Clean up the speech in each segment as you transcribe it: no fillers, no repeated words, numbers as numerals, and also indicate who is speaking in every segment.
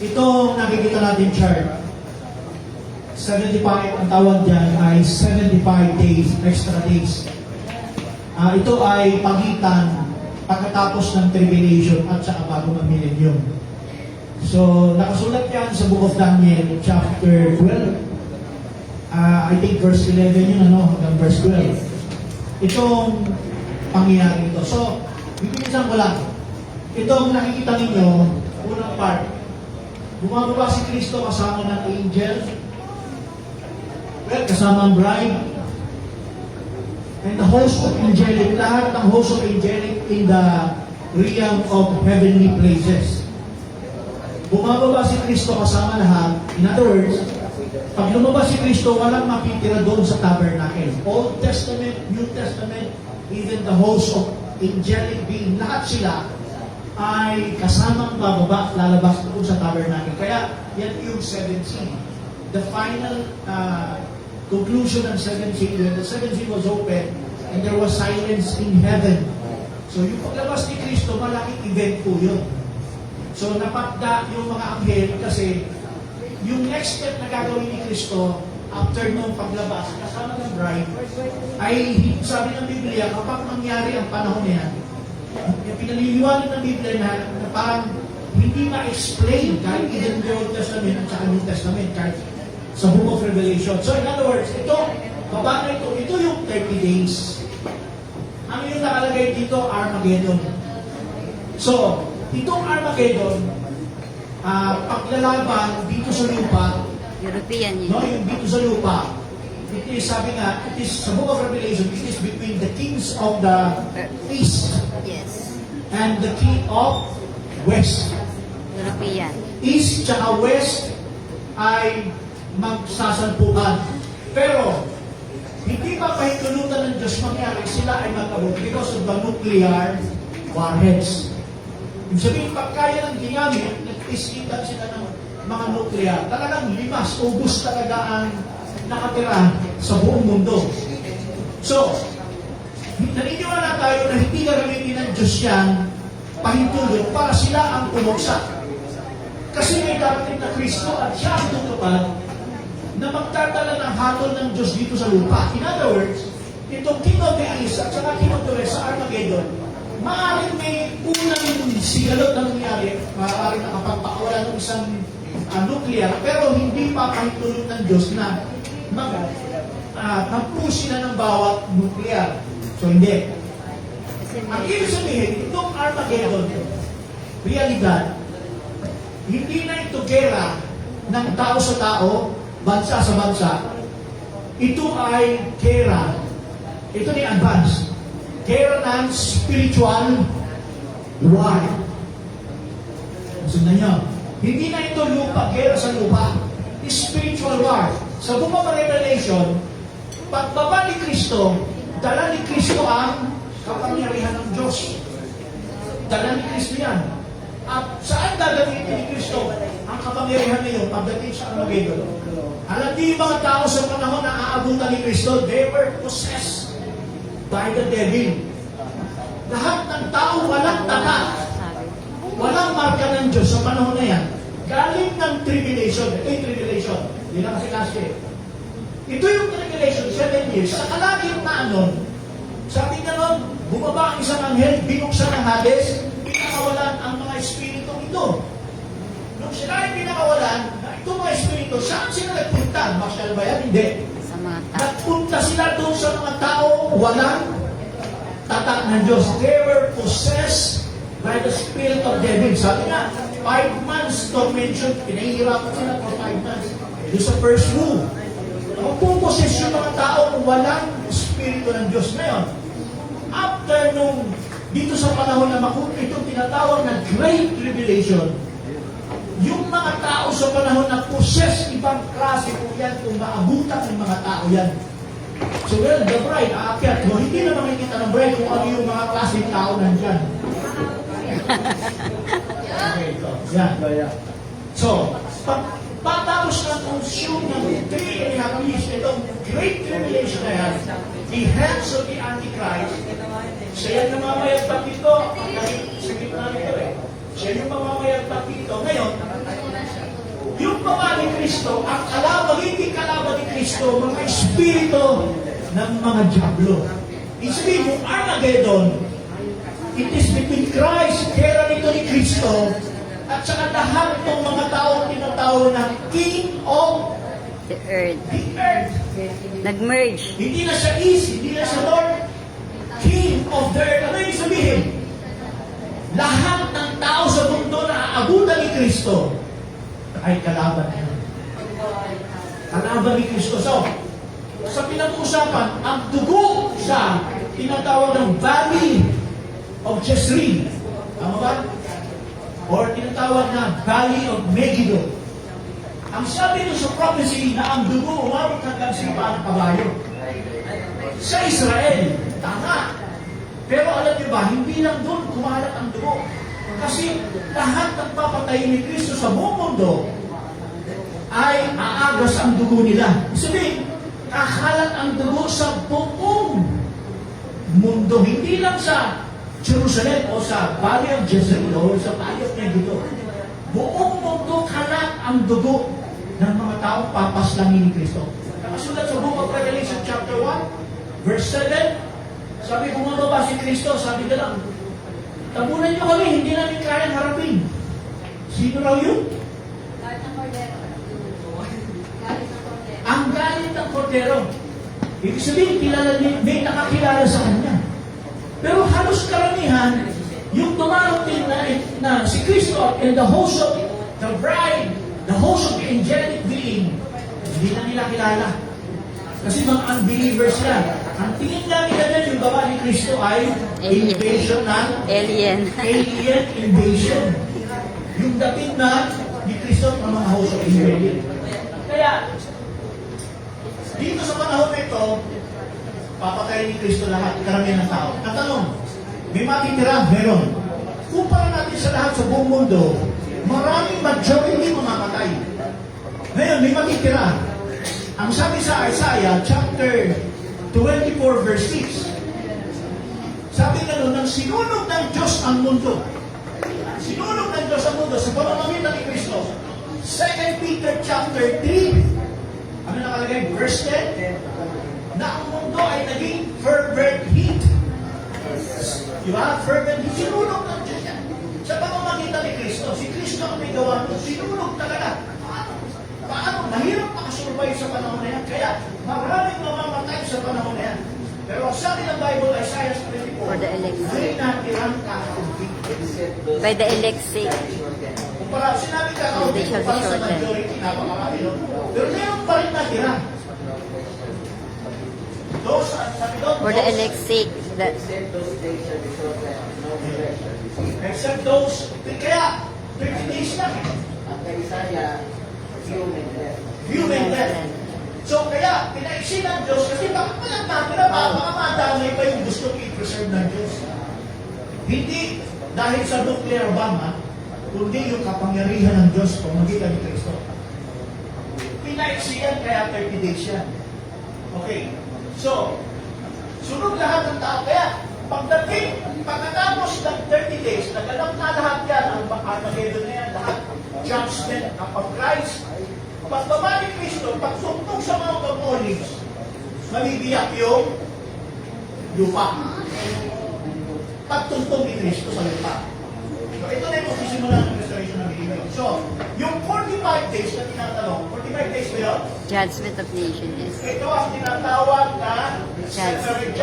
Speaker 1: Ito nakikita natin chart. 75, ang tawag dyan ay 75 days, extra days. Ito ay pagitan pagkatapos ng tribulation at saka bago ng millennium. So, nakasulat yan sa Book of Daniel, chapter 12. I think verse 11 yun, hanggang verse 12. Itong pangyayari ito. So, bibilisan ko lang. Itong nakikita ninyo, unang part, bumababa si Kristo kasama ng angel, kasama ang bride, and the host of angelic, lahat ng host of angelic in the realm of heavenly places. Bumababa si Kristo kasama lahat. In other words, pag lumabas si Kristo, walang mapitira doon sa tabernacle. Old Testament, New Testament, even the host of angelic being, lahat sila ay kasamang bababa, lalabas doon sa tabernacle. Kaya, yan yung 7C. The final conclusion ng 7C, when the 7C was open, and there was silence in heaven. So, yung paglabas ni Kristo, malaking event po yun. So, napagda yung mga anghel kasi yung next step na gagawin ni Kristo after nung paglabas, kasama ng bride, ay sabi ng Biblia, kapag mangyari ang panahon na yan, yung pinaliliwanag ng Biblia na parang hindi ma-explain kahit even the Old Testament at saka New Testament, kahit sa Book of Revelation. So in other words, ito, baba na ito yung 30 days. Ano yung nakalagay dito? Armageddon. So, itong Armageddon, paglalaban dito sa lupa,
Speaker 2: European yun.
Speaker 1: yung dito sa lupa, it is, sabi nga, it is, sa Book of Revelation, it is between the kings of the East
Speaker 2: Yes.
Speaker 1: and the king of West.
Speaker 2: European.
Speaker 1: East tsaka West ay magsasalpukan. Pero, hindi pa pahintulutan ng Diyos mangyari, sila ay magkabot because of the nuclear warheads. Ibig sabihin, pag kaya ng ginamit, nag-isitan sila ng mga nuclear, talagang limas, ubus talaga ang nakatira sa buong mundo. So, naniniwala tayo na hindi gagamitin ng Diyos yan pahintulot para sila ang pumuksa. Kasi may darating na Kristo at siya ang tutupad na magtatala ng hatol ng Diyos dito sa lupa. In other words, itong King of the East at saka King of the West sa Armageddon, maaaring may unang sigalot na nangyari, maaaring nakapagpakawala ng isang nuclear, pero hindi pa pahintulot ng Diyos na mag-push sila ng bawat nuclear. So, hindi. Ang ibig sabihin, itong Armageddon, realidad, hindi na ito gera ng tao sa tao, bansa sa bansa. Ito ay gera. Ito ni advance. Gera ng spiritual war. Sundan nyo. Hindi na ito lupa, gera sa lupa. Spiritual war. Sa Book of Revelation, pagbaba ni Kristo, dala ni Kristo ang kapangyarihan ng Diyos. Dala ni Kristo yan. At saan gagamitin ni Kristo ang kapangyarihan niyo pagdating sa Armageddon? Alam niyo yung mga tao sa panahon na aabutan ni Kristo, they were possessed by the devil. Lahat ng tao walang tatak, walang marka ng Diyos sa panahon na yan. Galing ng tribulation. Ito yung tribulation. Hindi na kasi. Ito yung tribulation, 7 years. Sa kalagitnaan nun, sabi nga nun, bumaba ang isang anghel, binuksan ng Hades, pinakawalan ang mga espiritu ito. Nung sila ay pinakawalan, itong mga espiritu, saan sila nagpunta? Marshal ba yan? Hindi.
Speaker 2: Sa mga tao.
Speaker 1: Nagpunta sila doon sa mga tao, walang tatak ng Diyos. They were possessed by the spirit of devil. Sabi nga, 5 months tormention, pinahihirapan sila for 5 months. Ito sa first rule. Magpuposes yung mga tao walang espiritu ng Diyos. Ngayon, after nung dito sa panahon na itong tinatawag na Great Tribulation, yung mga tao sa panahon na possess, ibang klase po yan kung maabutan ng mga tao yan. So well, the bride, aakyat mo, hindi na makikita ng bride kung ano yung mga klase tao nandyan. Okay, yan. So, patapos ng consume ng 3.5 years, itong Great Tribulation na yan, the hands of the Antichrist, siya yung namamayagpag dito, sa gitna nito siya yung mamamayagpag dito. Ngayon, Kristo, ang magiging kalaban ni Kristo, mga espiritu ng mga diablo. Ibig sabihin, yung Armageddon, it is between Christ, kera nito ni Kristo, at saka lahat ng mga tao tinatawag na King of
Speaker 2: The earth.
Speaker 1: the Earth.
Speaker 2: Nag-merge.
Speaker 1: Hindi na siya East, hindi na siya North. King of the Earth. Ano yung sabihin? Lahat ng tao sa mundo na aabutan ni Kristo ay kalaban niya. Kalaban ni Kristo. So, sa pinag-uusapan, ang dugo sa tinatawag ng Valley of Jezreel. Tama ba? Or tinatawag na Valley of Megiddo. Ang sabi nyo sa prophecy na ang dugo umabot hanggang sipa ng kabayo. Sa Israel, tama. Pero alam niyo ba, hindi lang doon kumalat ang dugo. Kasi lahat ng papatayin ni Kristo sa buong mundo ay aagas ang dugo nila. Sabihin, kakalat ang dugo sa buong mundo. Hindi lang sa Jerusalem o sa Valley of Jezreel o sa Valley of Megiddo. Buong mundo kalat ang dugo ng mga taong papaslangin ni Kristo. Nakasulat sa Book of Revelation chapter 1, verse 7, sabi, bumababa si Kristo, sabi ka lang, tabunan niyo kami, hindi namin kayang harapin. Sino raw yun? Ang galit ng Kordero. Ibig sabihin, may nakakilala sa kanya. Pero halos karamihan, yung dumarating na si Kristo and the host of the bride, the host of the angelic being, hindi na nila kilala. Kasi mga unbelievers sila. Ang tingin lang nila dyan, yung baba ni Kristo ay invasion ng
Speaker 2: Alien.
Speaker 1: alien invasion. Yung dating na ni Kristo ng mga host of Israel. Kaya, dito sa panahon na ito, papatayin ni Kristo lahat, karamihan ng tao. Ang tanong, may matitira? Meron. Kumpara natin sa lahat sa buong mundo, maraming majority mamamatay. Ngayon, may matitira. Ang sabi sa Isaiah, chapter 24, verse 6, sabi nga nun, nang sinunog ng Diyos ang mundo, sinunog ng Diyos ang mundo sa pamamagitan ni Kristo. 2 Peter chapter 3, ano nakalagay? Verse 10, na ang mundo ay naging fervent heat. Diba? Fervent heat. Sinunog ng Diyos yan. Sa pamamagitan ni Kristo, si Kristo ang may gawa nun, sinunog talaga. Paano? Mahirap makasurvive sa panahon na yan. Kaya maraming mamamatay sa panahon na yan. Pero ang sabi ng Bible, Isaiah 24,
Speaker 2: For the elect.
Speaker 1: may natirang kakaunti.
Speaker 2: By the elect sake.
Speaker 1: Kumpara, sinabi kakaunti,
Speaker 2: They shall be
Speaker 1: kumpara sa
Speaker 2: shortened.
Speaker 1: majority, napakarami nun. Pero meron pa rin natira. Those, sabi doon,
Speaker 2: For the elect sake. That,
Speaker 1: except those, kaya, 30 days lang. Human death. So kaya, pinaiksi ng Diyos kasi bakit walang natira pa, mga madamay pa yung gusto i-preserve ng Diyos. Hindi dahil sa nuclear bomb, kundi yung kapangyarihan ng Diyos kung magitan ni Kristo. Pinaiksi yan, kaya 30 days yan. Okay. So, sunod lahat ng tao. Kaya, pagkatapos ng 30 days, naganap na lahat yan, ang Armageddon na yan, lahat, judgment upon Christ. Pagbaba ni Kristo, pagsuntong sa Mount of Olives, mabibiyak yung lupa. Pagtuntong ni Kristo sa lupa. So, ito na yung magsisimula ng restoration ng Biblia. So, yung 45 days na tinatanong, 45 days ba yun?
Speaker 2: judgment of nation is.
Speaker 1: Ito ang tinatawag na separate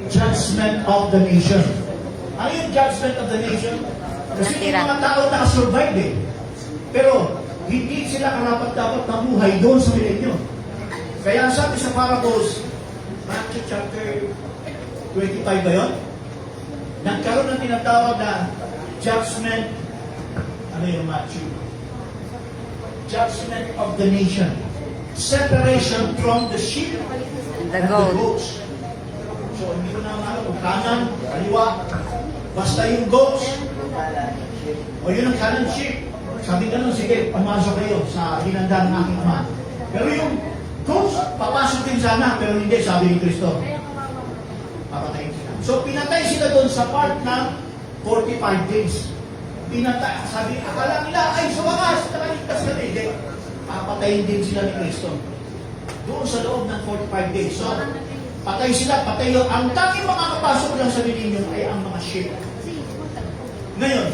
Speaker 1: judgment of the nation. Ano yung judgment of the nation? Kasi yung mga tao nakasurvive eh. Pero, hindi sila karapat-dapat nabuhay doon sa milenyo. Kaya sabi sa parables, Matthew chapter 25 ba yun? Nagkaroon ng tinatawag na judgment, ano yung Matthew? Judgment of the nation. Separation from the sheep
Speaker 2: And the
Speaker 1: and the
Speaker 2: goat.
Speaker 1: goats. So, hindi ko na alam kung kanan, kaliwa. Basta yung goats. O yun ang kanan sheep. Sabi ka nun, sige, pumasok kayo sa hinanda ng aking ama. Pero yung goats, papasok din sana, pero hindi, sabi ni Kristo. Papatayin sila. So, pinatay sila doon sa part ng 45 days. Pinatay, sabi, akala nila, ay, sa wakas, nakaligtas ka na, hindi. papatayin din sila ni Kristo. Doon sa loob ng 45 days. So, patay sila, patay yun. Ang tanging makakapasok lang sa Millennium ay ang mga sheep. Ngayon,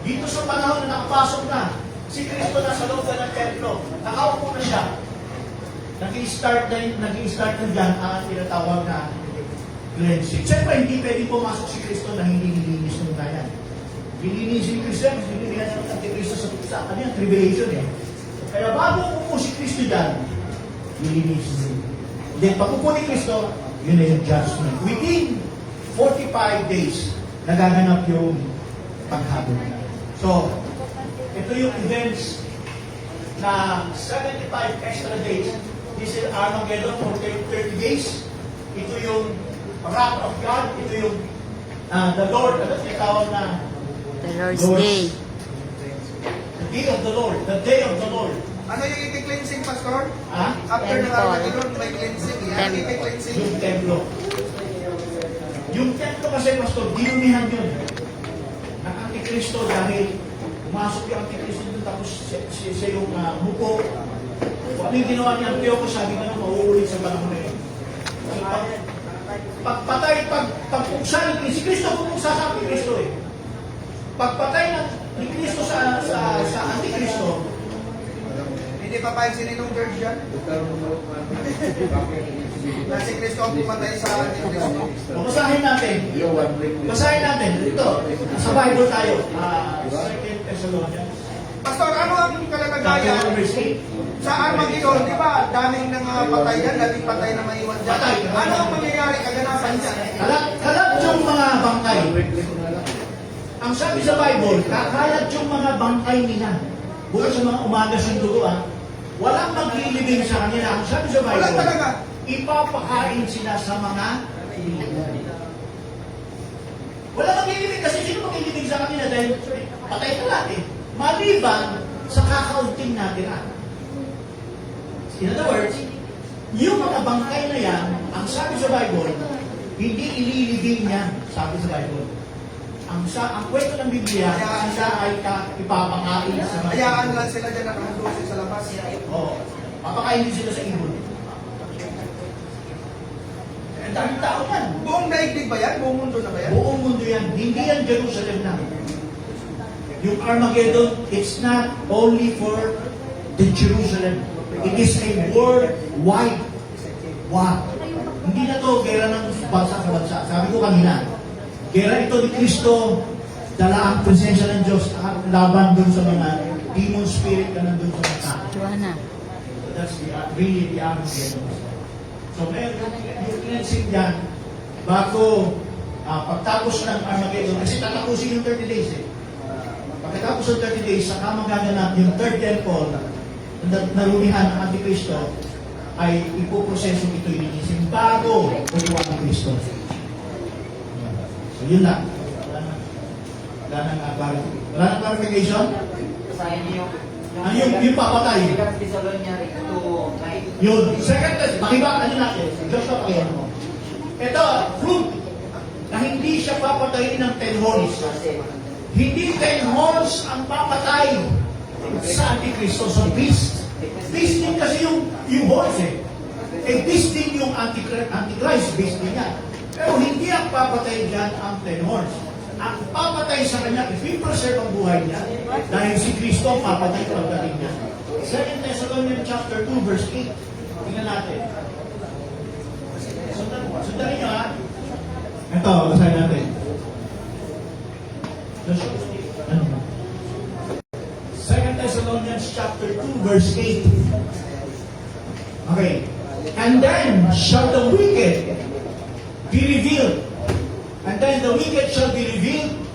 Speaker 1: dito sa panahon na nakapasok na, si Kristo nasa loob na ng templo. Nakaupo na siya. Nag-i-start na dyan ang tinatawag na cleansing. Siyempre, hindi pwede pumasok si Kristo na hindi nilinis ng yan. Nilinisin ni Kristo, nilinisin ng Antikristo sa kanyang tribulation eh. Kaya bago upo si Kristo dyan, nilinisin niya. Then, pag upo ni Kristo, yun na yung judgment. Within 45 days, nagaganap yung paghabol niya. So, ito yung events na 75 extra days. This is Armageddon for 30 days. Ito yung wrath of God. Ito yung the Lord, ano tinatawag na
Speaker 2: The Lord's Day.
Speaker 1: The day of the Lord. The day of the Lord.
Speaker 3: Ano yung i-cleansing, Pastor?
Speaker 1: Ha?
Speaker 3: After ng
Speaker 2: Temple.
Speaker 3: Armageddon, may cleansing. Yan,
Speaker 2: Temple.
Speaker 3: i-cleansing.
Speaker 1: Yung templo. Yung templo kasi, Pastor, dinumihan yun. Ng Antikristo dahil pumasok yung Antikristo dun tapos siya yung muko. Kung ano yung ginawa ni Antiochus, sabi nga nung mauulit sa panahon na yun. So, pagpatay, pagpuksa ni Kristo, si Kristo pumuksa sa Antikristo eh. Pagpatay ni Kristo sa Antikristo,
Speaker 3: Hindi pa pa yung sininong church yan? Na si Kristo ang pumatay sa Antikristo.
Speaker 1: basahin natin. Basahin natin. Ito, sa Bible tayo. 2 Thessalonians.
Speaker 3: Pastor, ano ang kalagayan?
Speaker 1: Chapter verse 8.
Speaker 3: Sa Armageddon, di ba, daming nang patay yan, daming patay na maiwan dyan.
Speaker 1: Patay.
Speaker 3: Ano ang mangyayari kaganapan niya?
Speaker 1: Kalat yung mga bangkay. Ang sabi sa Bible, kakalat yung mga bangkay nila. Bukod sa mga umagas yung dugo, walang maglilibing sa kanila. Ang sabi sa
Speaker 3: Wala
Speaker 1: Bible,
Speaker 3: talaga.
Speaker 1: ipapakain sila sa mga ilibing. Wala maglilibing kasi sino maglilibing sa kanila dahil patay ka lahat eh. Maliban sa kakaunting natira. In other words, yung mga bangkay na yan, ang sabi sa Bible, hindi ililibing yan, sabi sa Bible. Ang kwento ng Biblia, sila ay ipapakain sa mga...
Speaker 3: Hayaan lang sila dyan nakahandusin sa labas.
Speaker 1: Oo. Papakain din sila sa ibon. Ang daming tao yan.
Speaker 3: Buong daigdig ba yan? Buong mundo na ba yan?
Speaker 1: Buong mundo yan. Hindi yan Jerusalem na. Yung Armageddon, it's not only for the Jerusalem. It is a worldwide war. Hindi na to gera ng bansa sa bansa. Sabi ko kanina, gera ito ni Kristo, dala ang presensya ng Diyos at laban dun sa mga demon spirit na nandun sa bansa.
Speaker 2: Joanna.
Speaker 1: That's really the Armageddon. So, ngayon, yung cleansing dyan, bago pagtapos ng Armageddon, kasi tatapusin yung 30 days eh. Pagkatapos ng 30 days, saka magaganap yung third temple na narumihan ng Antikristo, ay ipoproseso ito iniisip bago kukuha ng Kristo. So, yun lang. Wala nang clarification? Ano yung papatay? Yun. Second test, makiba, ano natin? Joshua, pakiyan mo. Ito, fruit, na hindi siya papatayin ng 10 horns. Hindi 10 horns ang papatay sa Antikristo, sa beast. Beast din kasi yung horns eh. Eh, beast din yung Antichrist, beast din yan. Pero hindi ang papatay dyan ang 10 horns. Ang papatay sa kanya, if we preserve ang buhay niya, dahil si Kristo ang papatay pagdating niya. 2 Thessalonians chapter 2, verse 8. Tingnan natin. Sundan niyo ha. Ito, basahin natin. 2 Thessalonians chapter 2, verse 8. Okay. And then shall the wicked be revealed. And then the wicked shall be revealed,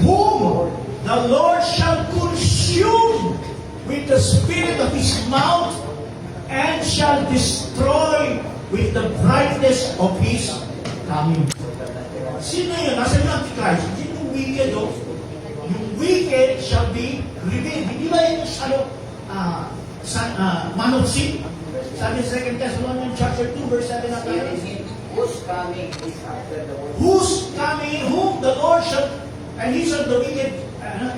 Speaker 1: whom the Lord shall consume with the spirit of his mouth, and shall destroy with the brightness of his coming. Sino yun? Nasa yung Antichrist? Sino yung wicked? Oh? Yung wicked shall be revealed. Hindi ba yun man of sin? Sabi sa 2 Thessalonians chapter 2, verse 7 na tayo.
Speaker 4: Whose coming is after the world.
Speaker 1: Whose coming, whom the Lord shall, and he shall the wicked,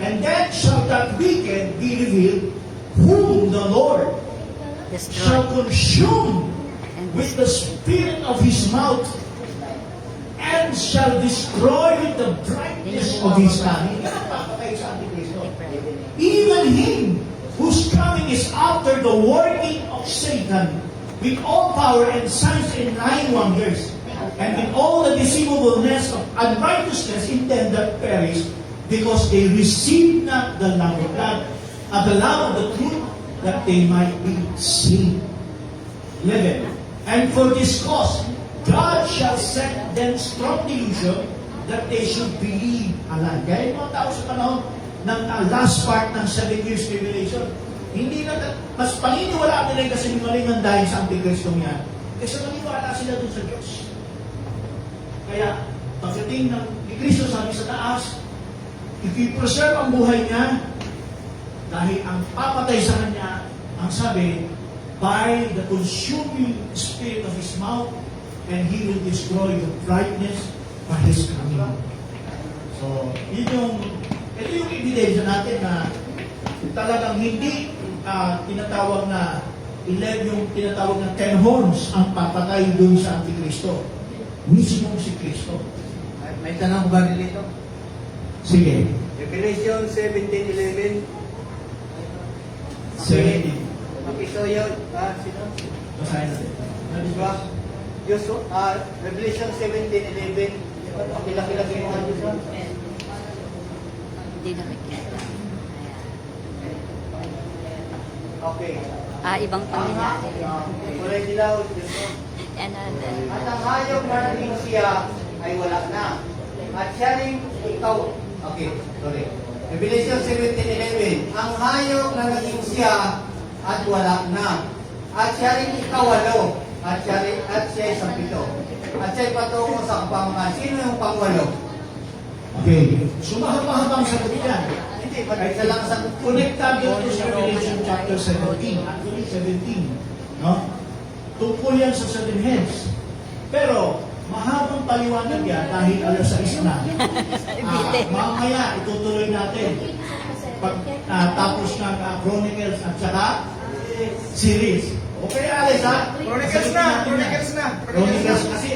Speaker 1: and then shall that wicked be revealed, whom the Lord shall
Speaker 2: Destroy.
Speaker 1: consume
Speaker 2: And
Speaker 1: with the spirit of his mouth, and shall destroy with the brightness of his coming. Papatay sa Antikristo. Even him whose coming is after the working of Satan with all power and signs and lying wonders, and with all the deceivableness of unrighteousness in them that perish, because they received not the love of God, the love of the truth, that they might be saved. 11. And for this cause, God shall set them strong delusion that they should believe alike. Kaya yung mga tao sa panahon ng last part ng 7 years tribulation, hindi na, mas paniniwala nila yung kasinungalingan dahil sa Antikristo niya, kaysa maniwala sila dun sa Diyos. Kaya, pagdating ng ni Kristo sabi sa taas, if you preserve ang buhay niya, dahil ang papatay sa kanya, ang sabi, by the consuming spirit of his mouth, and he will destroy the brightness by his coming. So, ito yung ebidensya natin na talagang hindi tinatawag na 11 yung tinatawag na 10 horns ang papatay doon sa Antikristo. Mismo si Kristo.
Speaker 3: May tanong ba dito?
Speaker 1: Sige.
Speaker 3: Revelation 17:11.
Speaker 1: 17.
Speaker 3: Makisoyo, sino?
Speaker 1: Basahin natin.
Speaker 3: Di ba? Revelation 17:11. Pakilaki-laki mo ang Diyos.
Speaker 2: Hindi nakikita.
Speaker 3: Okay.
Speaker 2: Ibang pangyayari.
Speaker 3: Kulay dilaw.
Speaker 2: And
Speaker 3: At ang hayop na naging siya ay wala na. At siya rin ikaw. Okay, sorry. Revelation 17:11. Ang hayop na naging siya at wala na. At siya rin ikawalo. At siya ay sampito. At siya ay patungo sa kapamakan. Sino yung pangwalo?
Speaker 1: Okay. So, mahaba-habang sagot yan.
Speaker 3: Hindi, isa lang sa
Speaker 1: Connected to sa Revelation chapter 17. Actually, 17. No? Tungkol yan sa 7 heads. Pero, mahabang paliwanag yan dahil alas 6 na. Mamaya, itutuloy natin. Pag tapos ng Chronicles at saka series. Okay, Alice, ha?
Speaker 3: Chronicles na.
Speaker 1: Chronicles kasi